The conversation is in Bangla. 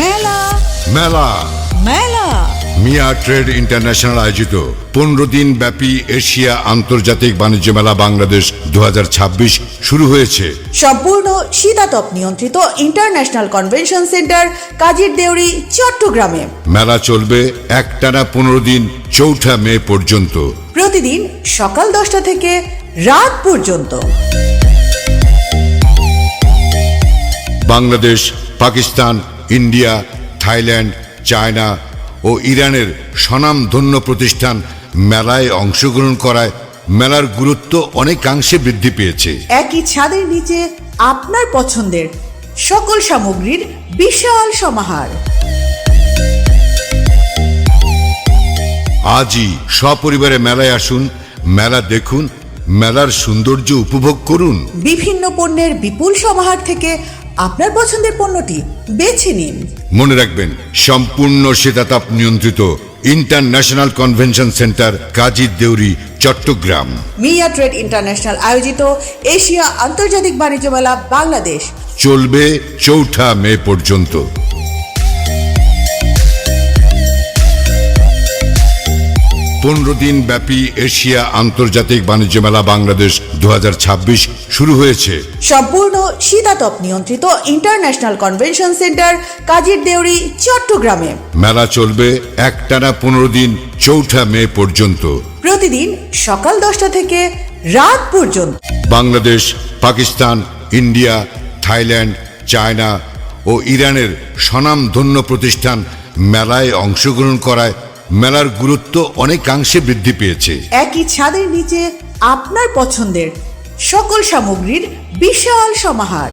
মেলা মেলা মেলা মিয়া ট্রেড ইন্টারন্যাশনাল আয়োজিত 15 দিন ব্যাপী এশিয়া আন্তর্জাতিক বাণিজ্য মেলা বাংলাদেশ 2026 শুরু হয়েছে। সম্পূর্ণ শীতাতপ নিয়ন্ত্রিত ইন্টারন্যাশনাল কনভেনশন সেন্টার কাজীর দেউরি, চট্টগ্রামে। মেলা চলবে একটানা 15 দিন 4 মে পর্যন্ত। প্রতিদিন সকাল 10টা থেকে রাত পর্যন্ত। Bangladesh, Pakistan, India, Thailand, China ও ইরানের স্বনামধন্য প্রতিষ্ঠান মেলায় অংশগ্রহণ করায় মেলার গুরুত্ব অনেকাংশে বৃদ্ধি পেয়েছে। একই ছাদের নিচে আপনার পছন্দের সকল সামগ্রীর বিশাল সমাহার। আজই সপরিবারে মেলায় আসুন, মেলা দেখুন, মেলার সৌন্দর্য উপভোগ করুন। বিভিন্ন পণ্যের বিপুল সমাহার থেকে আপনার পছন্দের পণ্যটি বেছে নিন। মনে রাখবেন, সম্পূর্ণ শীতাতাপ নিয়ন্ত্রিত ইন্টারন্যাশনাল কনভেনশন সেন্টার কাজীর দেউরি, চট্টগ্রাম। মিয়া ট্রেড ইন্টারন্যাশনাল আয়োজিত এশিয়া আন্তর্জাতিক বাণিজ্য মেলা বাংলাদেশ চলবে 4 মে পর্যন্ত। 15 দিন ব্যাপী এশিয়া আন্তর্জাতিক বাণিজ্য মেলা বাংলাদেশ 2026 শুরু হয়েছে। সম্পূর্ণ শীতাতপ নিয়ন্ত্রিত ইন্টারন্যাশনাল কনভেনশন সেন্টার কাজীর দেউরি, চট্টগ্রামে। মেলা চলবে একটানা 15 দিন 4 মে পর্যন্ত। প্রতিদিন সকাল 10টা থেকে রাত পর্যন্ত। Bangladesh, Pakistan, India, Thailand, China ও ইরানের স্বনামধন্য প্রতিষ্ঠান মেলায় অংশগ্রহণ করায় মেলার গুরুত্ব অনেকাংশে বৃদ্ধি পেয়েছে। একই ছাদের নিচে আপনার পছন্দের সকল সামগ্রীর বিশাল সমাহার।